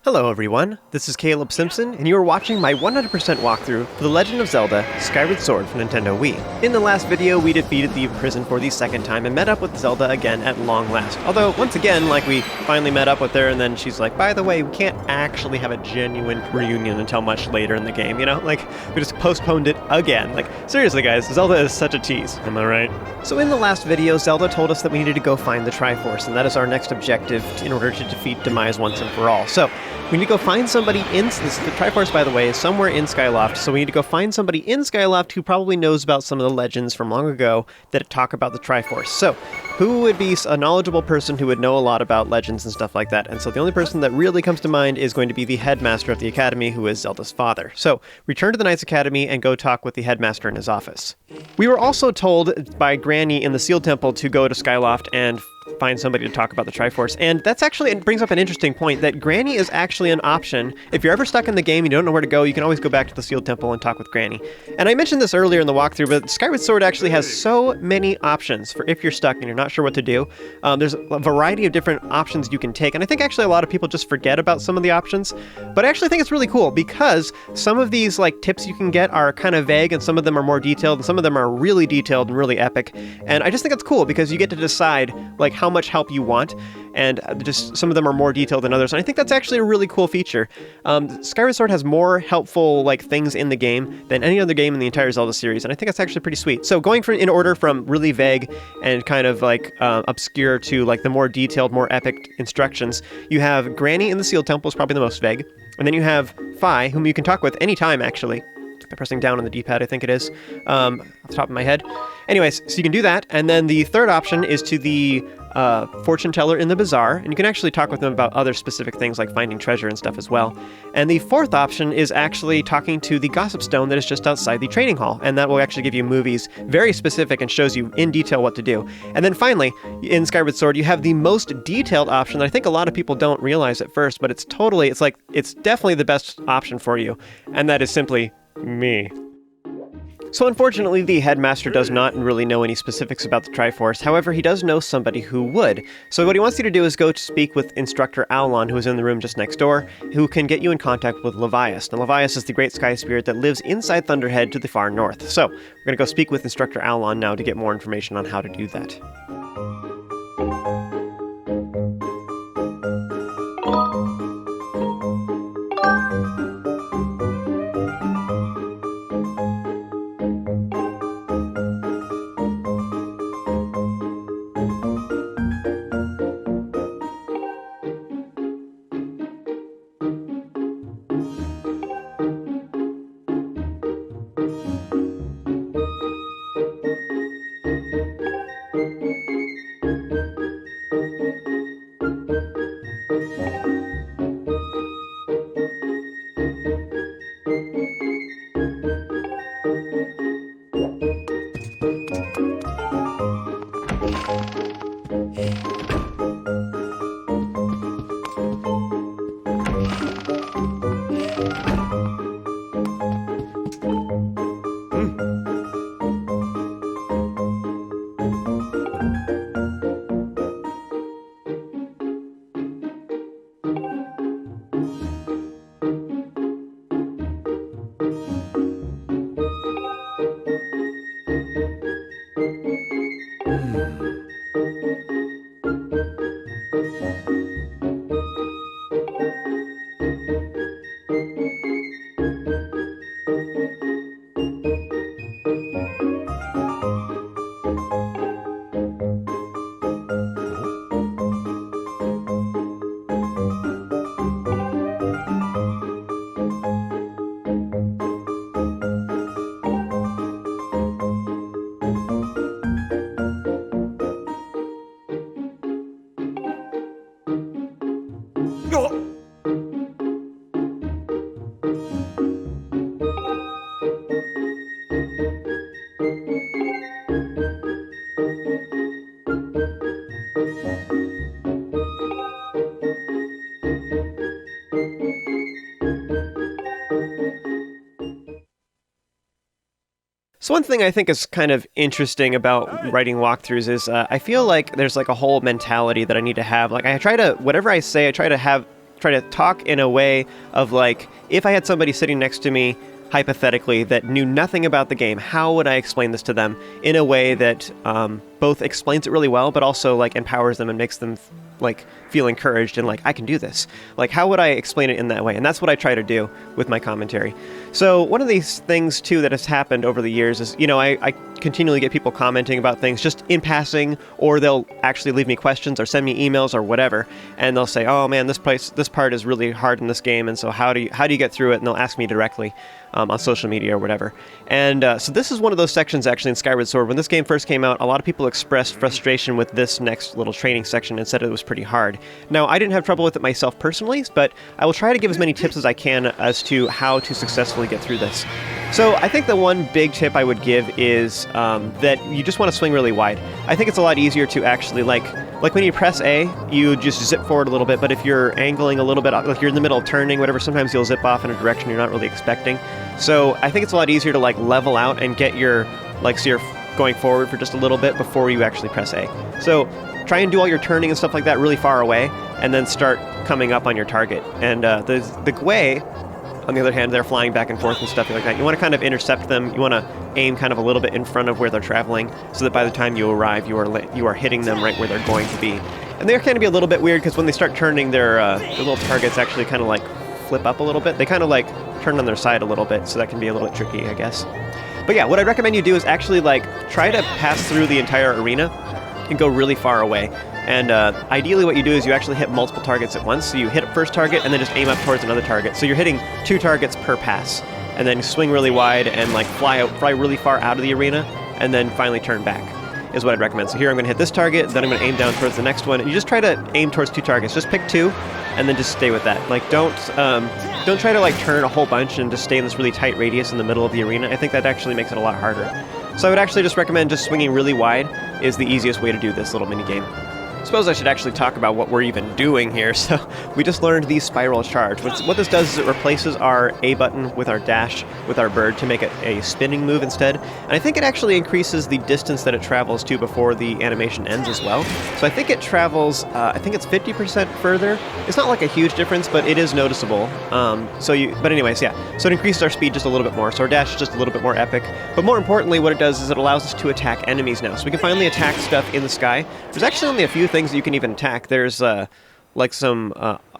Hello everyone, this is Caleb Simpson, and you are watching my 100% walkthrough for The Legend of Zelda Skyward Sword for Nintendo Wii. In the last video, we defeated the prison for the second time and met up with Zelda again at long last. Although, once again, we finally met up with her, and then she's like, by the way, we can't actually have a genuine reunion until much later in the game, you know? We just postponed it again. Seriously guys, Zelda is such a tease, am I right? So in the last video, Zelda told us that we needed to go find the Triforce, and that is our next objective in order to defeat Demise once and for all. So, we need to go find somebody in... the Triforce, by the way, is somewhere in Skyloft, so we need to go find somebody in Skyloft who probably knows about some of the legends from long ago that talk about the Triforce. So, who would be a knowledgeable person who would know a lot about legends and stuff like that? And so the only person that really comes to mind is going to be the headmaster of the academy, who is Zelda's father. So, return to the Knights Academy and go talk with the headmaster in his office. We were also told by Granny in the Seal Temple to go to Skyloft and find somebody to talk about the Triforce, and that's actually, it brings up an interesting point, that Granny is actually an option. If you're ever stuck in the game, you don't know where to go, you can always go back to the Sealed Temple and talk with Granny. And I mentioned this earlier in the walkthrough, but Skyward Sword actually has so many options for if you're stuck and you're not sure what to do. There's a variety of different options you can take, and I think actually a lot of people just forget about some of the options, but I actually think it's really cool because some of these tips you can get are kind of vague, and some of them are more detailed, and some of them are really detailed and really epic, and I just think it's cool because you get to decide how much help you want, and just some of them are more detailed than others, and I think that's actually a really cool feature. Skyward Sword has more helpful things in the game than any other game in the entire Zelda series, and I think that's actually pretty sweet. So going in order from really vague and kind of obscure to the more detailed, more epic instructions, you have Granny in the Sealed Temple is probably the most vague, and then you have Fi, whom you can talk with anytime actually, by pressing down on the D-pad, I think it is, off the top of my head. Anyways, so you can do that, and then the third option is to the fortune teller in the bazaar, and you can actually talk with them about other specific things like finding treasure and stuff as well. And the fourth option is actually talking to the gossip stone that is just outside the training hall, and that will actually give you movies very specific and shows you in detail what to do. And then finally, in Skyward Sword, you have the most detailed option that I think a lot of people don't realize at first, but it's definitely the best option for you, and that is simply me. So unfortunately, the headmaster does not really know any specifics about the Triforce. However, he does know somebody who would. So what he wants you to do is go to speak with instructor Owlan, who is in the room just next door, who can get you in contact with Levias. Now, Levias is the great sky spirit that lives inside Thunderhead to the far north. So we're going to go speak with instructor Owlan now to get more information on how to do that. So one thing I think is kind of interesting about writing walkthroughs is I feel like there's like a whole mentality that I need to have. Like I try to, whatever I say, I try try to talk in a way of like, if I had somebody sitting next to me, hypothetically, that knew nothing about the game, how would I explain this to them in a way that both explains it really well, but also like empowers them and makes them like feel encouraged and like, I can do this. Like, how would I explain it in that way? And that's what I try to do with my commentary. So one of these things too that has happened over the years is, you know, I continually get people commenting about things just in passing, or they'll actually leave me questions or send me emails or whatever, and they'll say, oh man, this part is really hard in this game, and so how do you get through it? And they'll ask me directly on social media or whatever. And so this is one of those sections actually in Skyward Sword. When this game first came out, a lot of people expressed frustration with this next little training section and said it was pretty hard. Now, I didn't have trouble with it myself personally, but I will try to give as many tips as I can as to how to successfully get through this. So I think the one big tip I would give is that you just want to swing really wide. I think it's a lot easier to actually, like when you press A, you just zip forward a little bit, but if you're angling a little bit, like you're in the middle of turning, whatever, sometimes you'll zip off in a direction you're not really expecting. So I think it's a lot easier to like level out and get your, like, so you're going forward for just a little bit before you actually press A. So try and do all your turning and stuff like that really far away, and then start coming up on your target. And the Gwei, on the other hand, they're flying back and forth and stuff like that. You want to kind of intercept them. You want to aim kind of a little bit in front of where they're traveling, so that by the time you arrive, you are hitting them right where they're going to be. And they're kind of be a little bit weird because when they start turning, their little targets actually kind of like flip up a little bit. They kind of like turn on their side a little bit, so that can be a little bit tricky, I guess. But yeah, what I'd recommend you do is actually like try to pass through the entire arena and go really far away. And ideally what you do is you actually hit multiple targets at once. So you hit a first target and then just aim up towards another target. So you're hitting 2 targets per pass, and then swing really wide and like fly really far out of the arena, and then finally turn back is what I'd recommend. So here I'm going to hit this target, then I'm going to aim down towards the next one, and you just try to aim towards 2 targets. Just pick 2 and then just stay with that. Like don't try to like turn a whole bunch and just stay in this really tight radius in the middle of the arena. I think that actually makes it a lot harder. So I would actually just recommend just swinging really wide is the easiest way to do this little mini game. I suppose I should actually talk about what we're even doing here. So we just learned the spiral charge. What this does is it replaces our A button with our dash with our bird to make it a spinning move instead. And I think it actually increases the distance that it travels to before the animation ends as well. So I think it travels, I think it's 50% further. It's not like a huge difference, but it is noticeable. But anyways, yeah. So it increases our speed just a little bit more. So our dash is just a little bit more epic. But more importantly, what it does is it allows us to attack enemies now. So we can finally attack stuff in the sky. There's actually only a few things that you can even attack. There's like some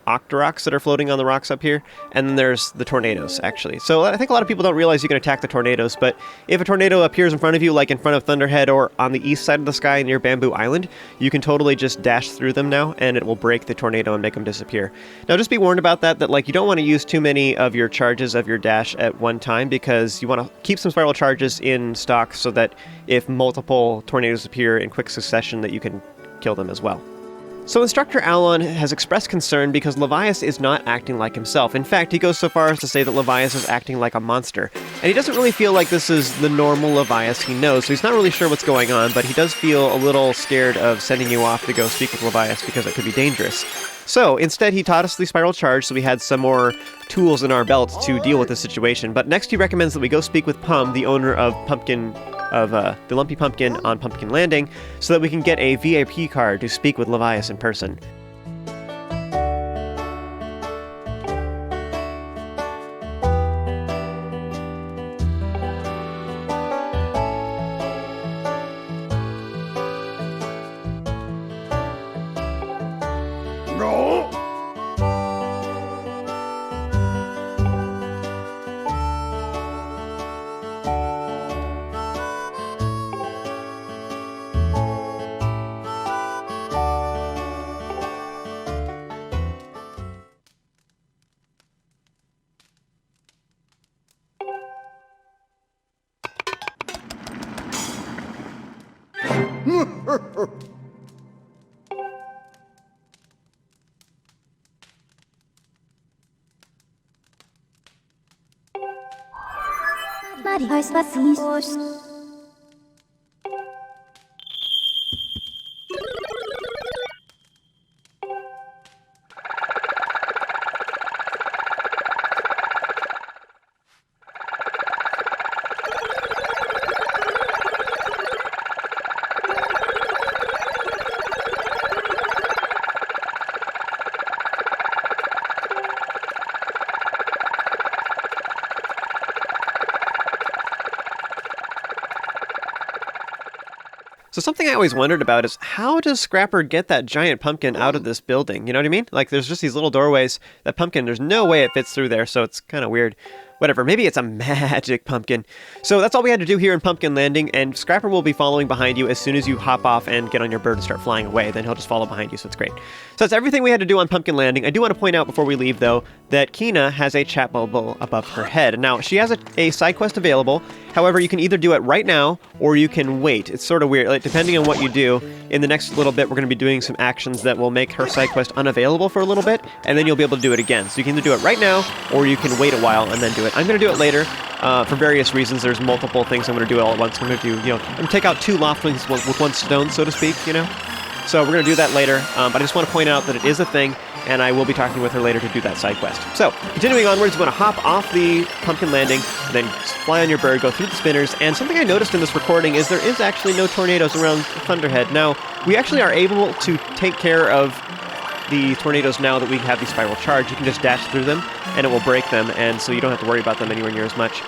octoroks that are floating on the rocks up here, and then there's the tornadoes, actually. So I think a lot of people don't realize you can attack the tornadoes, but if a tornado appears in front of you, like in front of Thunderhead or on the east side of the sky near Bamboo Island, you can totally just dash through them now, and it will break the tornado and make them disappear. Now just be warned about that like you don't want to use too many of your charges of your dash at one time, because you want to keep some spiral charges in stock so that if multiple tornadoes appear in quick succession, that you can kill them as well. So Instructor Owlan has expressed concern because Levias is not acting like himself. In fact, he goes so far as to say that Levias is acting like a monster. And he doesn't really feel like this is the normal Levias he knows, so he's not really sure what's going on, but he does feel a little scared of sending you off to go speak with Levias because it could be dangerous. So instead he taught us the spiral charge, so we had some more tools in our belt to deal with the situation. But next he recommends that we go speak with Pum, the owner of the Lumpy Pumpkin on Pumpkin Landing, so that we can get a VIP card to speak with Levias in person. So something I always wondered about is how does Scrapper get that giant pumpkin out of this building? You know what I mean? Like there's just these little doorways. That pumpkin, there's no way it fits through there, so it's kind of weird. Whatever, maybe it's a magic pumpkin. So that's all we had to do here in Pumpkin Landing, and Scrapper will be following behind you as soon as you hop off and get on your bird and start flying away. Then he'll just follow behind you, so it's great. So that's everything we had to do on Pumpkin Landing. I do want to point out before we leave, though, that Kina has a chat bubble above her head. Now, she has a side quest available. However, you can either do it right now, or you can wait. It's sort of weird. Like, depending on what you do, in the next little bit, we're going to be doing some actions that will make her side quest unavailable for a little bit, and then you'll be able to do it again. So you can either do it right now, or you can wait a while and then do it. I'm going to do it later. For various reasons. There's multiple things I'm going to do all at once. I'm going to do, I'm going to take out 2 loftwings with 1 stone, so to speak, So we're going to do that later, but I just want to point out that it is a thing, and I will be talking with her later to do that side quest. So, continuing onwards, we're going to hop off the Pumpkin Landing, then fly on your bird, go through the spinners, and something I noticed in this recording is there is actually no tornadoes around Thunderhead. Now, we actually are able to take care of the tornadoes now that we have the spiral charge. You can just dash through them, and it will break them, and so you don't have to worry about them anywhere near as much,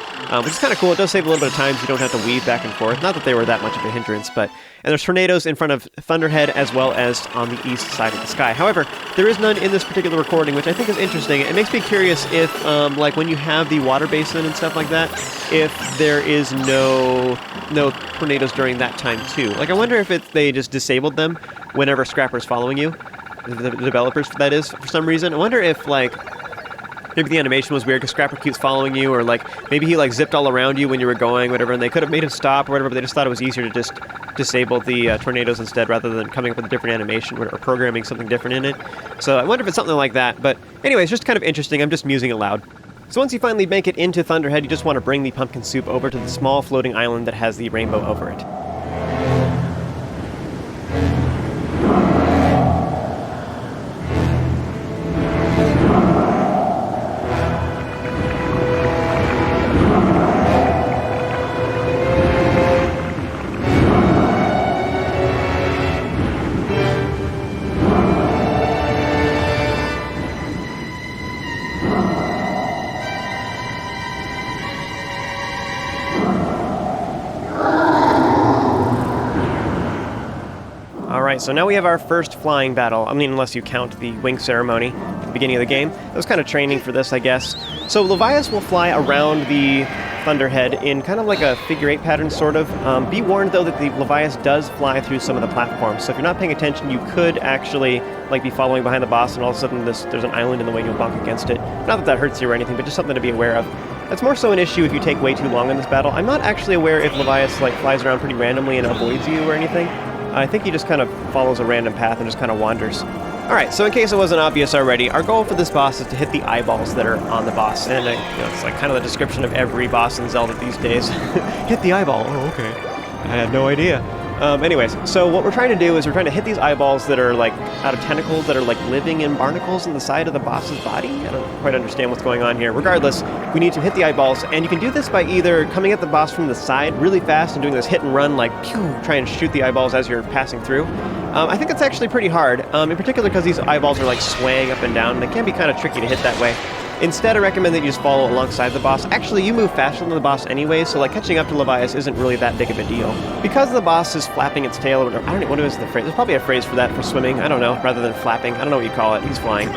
which is kind of cool. It does save a little bit of time, so you don't have to weave back and forth. Not that they were that much of a hindrance, but... And there's tornadoes in front of Thunderhead as well as on the east side of the sky. However, there is none in this particular recording, which I think is interesting. It makes me curious if, like, when you have the water basin and stuff like that, if there is no tornadoes during that time, too. Like, I wonder if they just disabled them whenever Scrapper's following you. The developers, that is, for some reason. I wonder if, like, maybe the animation was weird because Scrapper keeps following you, or, like, maybe he, like, zipped all around you when you were going, whatever, and they could have made him stop or whatever, but they just thought it was easier to just disable the tornadoes instead rather than coming up with a different animation or programming something different in it. So I wonder if it's something like that, but anyways, just kind of interesting. I'm just musing aloud. So once you finally make it into Thunderhead, you just want to bring the pumpkin soup over to the small floating island that has the rainbow over it. Alright, so now we have our first flying battle. I mean, unless you count the wing ceremony at the beginning of the game. That was kind of training for this, I guess. So Levias will fly around the Thunderhead in kind of like a figure-8 pattern, sort of. Be warned, though, that the Levias does fly through some of the platforms. So if you're not paying attention, you could actually, like, be following behind the boss, and all of a sudden there's an island in the way, and you'll bonk against it. Not that that hurts you or anything, but just something to be aware of. That's more so an issue if you take way too long in this battle. I'm not actually aware if Levias, like, flies around pretty randomly and avoids you or anything. I think he just kind of follows a random path and just kind of wanders. Alright, so in case it wasn't obvious already, our goal for this boss is to hit the eyeballs that are on the boss. And it's like kind of the description of every boss in Zelda these days. Hit the eyeball. Oh, okay. I had no idea. Anyways, so what we're trying to do is we're trying to hit these eyeballs that are like out of tentacles that are like living in barnacles in the side of the boss's body. I don't quite understand what's going on here. Regardless, we need to hit the eyeballs, and you can do this by either coming at the boss from the side really fast and doing this hit and run, like pew, trying to shoot the eyeballs as you're passing through. I think it's actually pretty hard, in particular because these eyeballs are like swaying up and down, and they can be kind of tricky to hit that way. Instead, I recommend that you just follow alongside the boss. Actually, you move faster than the boss anyway, so like catching up to Levias isn't really that big of a deal. Because the boss is flapping its tail, or I don't know, what is the phrase? There's probably a phrase for that for swimming, I don't know, rather than flapping. I don't know what you call it, he's flying.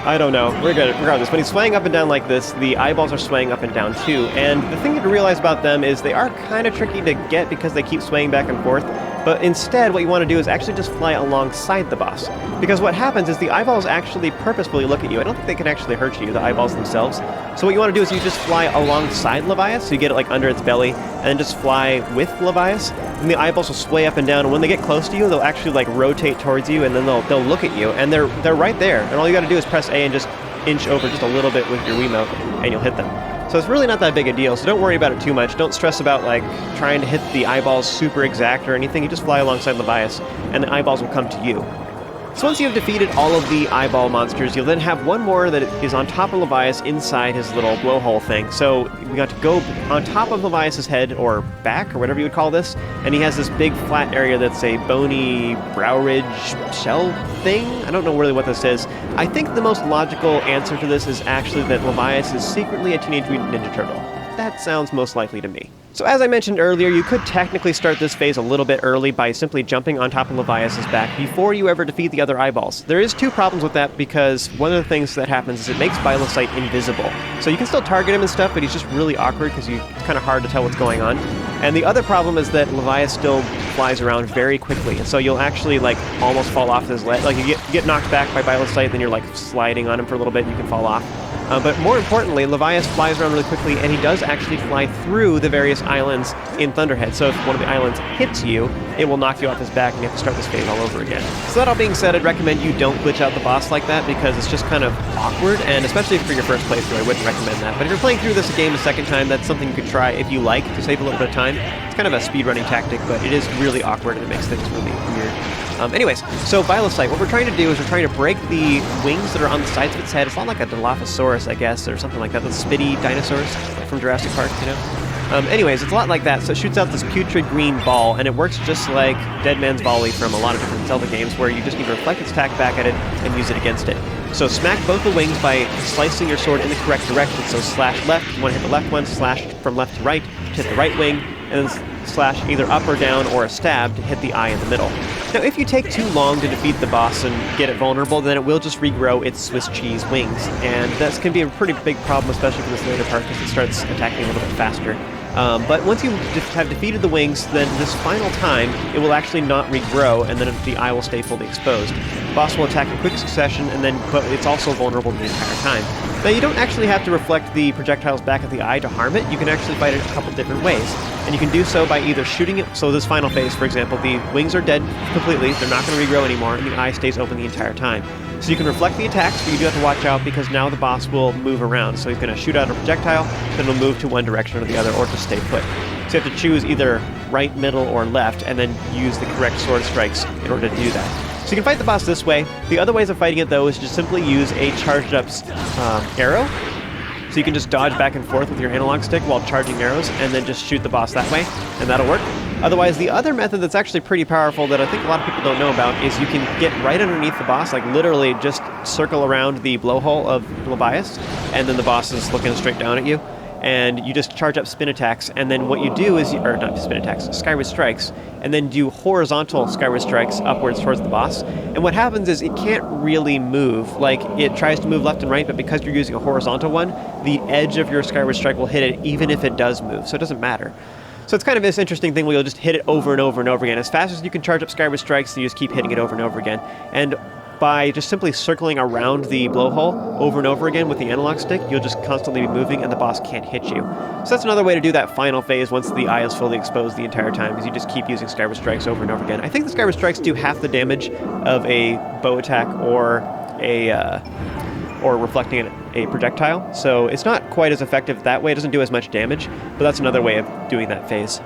I don't know, we're good, regardless. When he's swaying up and down like this, the eyeballs are swaying up and down too, and the thing to realize about them is they are kind of tricky to get because they keep swaying back and forth. But instead, what you want to do is actually just fly alongside the boss. Because what happens is the eyeballs actually purposefully look at you. I don't think they can actually hurt you, the eyeballs themselves. So what you want to do is you just fly alongside Levias, so you get it like under its belly, and then just fly with Levias. And the eyeballs will sway up and down, and when they get close to you, they'll actually like rotate towards you, and then they'll look at you, and they're right there. And all you got to do is press A and just inch over just a little bit with your Wiimote, and you'll hit them. So it's really not that big a deal, so don't worry about it too much. Don't stress about like trying to hit the eyeballs super exact or anything. You just fly alongside Levias, and the eyeballs will come to you. So once you've defeated all of the eyeball monsters, you'll then have one more that is on top of Levias inside his little blowhole thing. So we got to go on top of Levias's head, or back, or whatever you would call this, and he has this big flat area that's a bony brow ridge shell thing. I don't know really what this is. I think the most logical answer to this is actually that Levias is secretly a Teenage Mutant Ninja Turtle. That sounds most likely to me. So as I mentioned earlier, you could technically start this phase a little bit early by simply jumping on top of Levias' back before you ever defeat the other eyeballs. There is two problems with that, because one of the things that happens is it makes Bilocyte invisible. So you can still target him and stuff, but he's just really awkward because it's kind of hard to tell what's going on. And the other problem is that Levias still flies around very quickly, and so you'll actually like almost fall off his ledge. Like you get knocked back by Bilocyte, then you're like sliding on him for a little bit and you can fall off. But more importantly, Levias flies around really quickly, and he does actually fly through the various islands in Thunderhead. So if one of the islands hits you, it will knock you off his back, and you have to start this phase all over again. So that all being said, I'd recommend you don't glitch out the boss like that, because it's just kind of awkward, and especially for your first playthrough, I wouldn't recommend that. But if you're playing through this game a second time, that's something you could try if you like, to save a little bit of time. It's kind of a speedrunning tactic, but it is really awkward, and it makes things really weird. Anyways, so Bilocyte, what we're trying to do is we're trying to break the wings that are on the sides of its head. It's not like a Dilophosaurus, I guess, or something like that. The spitty dinosaurs from Jurassic Park, you know? Anyways, it's a lot like that. So it shoots out this putrid green ball, and it works just like Dead Man's Volley from a lot of different Zelda games, where you just need to reflect its attack back at it and use it against it. So smack both the wings by slicing your sword in the correct direction. So slash left, you want to hit the left one, slash from left to right, hit the right wing, and then slash either up or down or a stab to hit the eye in the middle. Now, if you take too long to defeat the boss and get it vulnerable, then it will just regrow its Swiss cheese wings, and that can be a pretty big problem, especially for this later part, because it starts attacking a little bit faster. But once you have defeated the wings, then this final time, it will actually not regrow, and then the eye will stay fully exposed. The boss will attack in quick succession, but it's also vulnerable the entire time. Now, you don't actually have to reflect the projectiles back at the eye to harm it. You can actually fight it a couple different ways. And you can do so by either shooting it. So this final phase, for example, the wings are dead completely. They're not going to regrow anymore, and the eye stays open the entire time. So you can reflect the attacks, but you do have to watch out, because now the boss will move around. So he's going to shoot out a projectile, then it'll move to one direction or the other, or just stay put. So you have to choose either right, middle, or left, and then use the correct sword strikes in order to do that. So you can fight the boss this way. The other ways of fighting it, though, is just simply use a charged up arrow. So you can just dodge back and forth with your analog stick while charging arrows, and then just shoot the boss that way, and that'll work. Otherwise, the other method that's actually pretty powerful that I think a lot of people don't know about is you can get right underneath the boss, like literally just circle around the blowhole of Levias, and then the boss is looking straight down at you. And you just charge up spin attacks, and then what you do is, or not spin attacks, Skyward Strikes, and then do horizontal Skyward Strikes upwards towards the boss. And what happens is it can't really move. Like, it tries to move left and right, but because you're using a horizontal one, the edge of your Skyward Strike will hit it even if it does move, so it doesn't matter. So it's kind of this interesting thing where you'll just hit it over and over and over again. As fast as you can charge up Skyward Strikes, you just keep hitting it over and over again. And by just simply circling around the blowhole over and over again with the analog stick, you'll just constantly be moving and the boss can't hit you. So that's another way to do that final phase once the eye is fully exposed the entire time, is you just keep using Skyward Strikes over and over again. I think the Skyward Strikes do half the damage of a bow attack or reflecting a projectile, so it's not quite as effective that way. It doesn't do as much damage, but that's another way of doing that phase.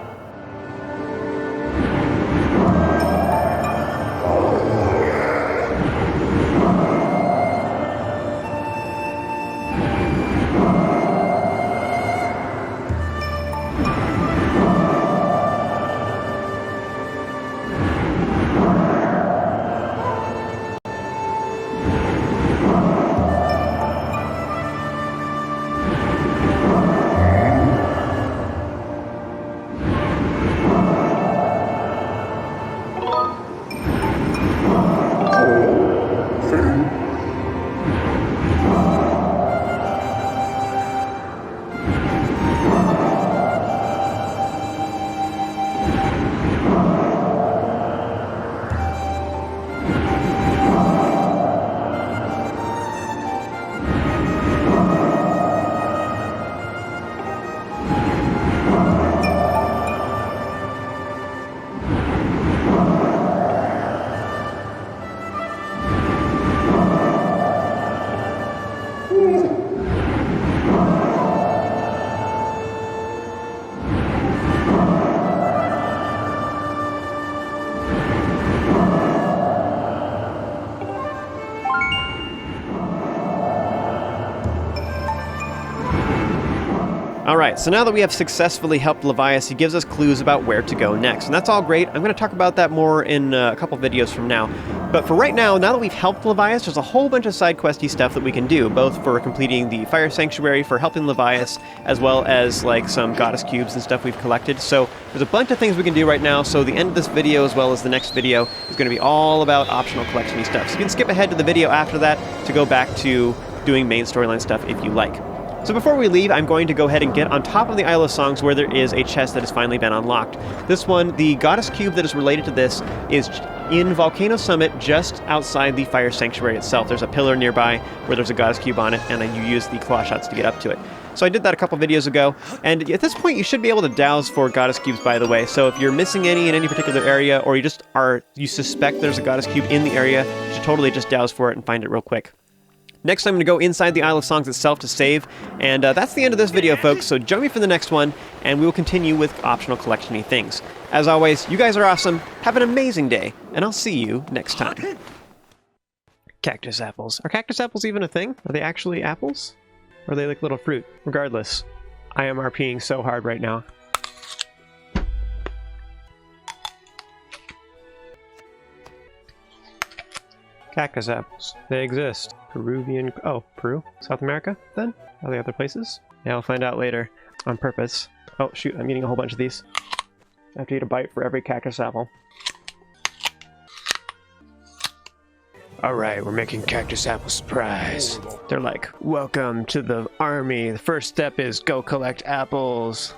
Alright, so now that we have successfully helped Levias, he gives us clues about where to go next, and that's all great. I'm going to talk about that more in a couple videos from now. But for right now that we've helped Levias, there's a whole bunch of side questy stuff that we can do, both for completing the Fire Sanctuary, for helping Levias, as well as like some goddess cubes and stuff we've collected. So there's a bunch of things we can do right now, so the end of this video as well as the next video is going to be all about optional collection-y stuff. So you can skip ahead to the video after that to go back to doing main storyline stuff if you like. So before we leave, I'm going to go ahead and get on top of the Isle of Songs where there is a chest that has finally been unlocked. This one, the goddess cube that is related to this, is in Volcano Summit just outside the Fire Sanctuary itself. There's a pillar nearby where there's a goddess cube on it, and then you use the claw shots to get up to it. So I did that a couple videos ago, and at this point you should be able to douse for goddess cubes, by the way. So if you're missing any in any particular area, or you suspect there's a goddess cube in the area, you should totally just douse for it and find it real quick. Next, I'm going to go inside the Isle of Songs itself to save, and that's the end of this video, folks, so join me for the next one, and we will continue with optional collection-y things. As always, you guys are awesome, have an amazing day, and I'll see you next time. Cactus apples. Are cactus apples even a thing? Are they actually apples? Or are they like little fruit? Regardless, I am RPing so hard right now. Cactus apples. They exist. Peruvian... Oh, Peru? South America, then? Are they other places? Yeah, I'll find out later. On purpose. Oh, shoot, I'm eating a whole bunch of these. I have to eat a bite for every cactus apple. Alright, we're making cactus apple surprise. They're like, welcome to the army. The first step is go collect apples.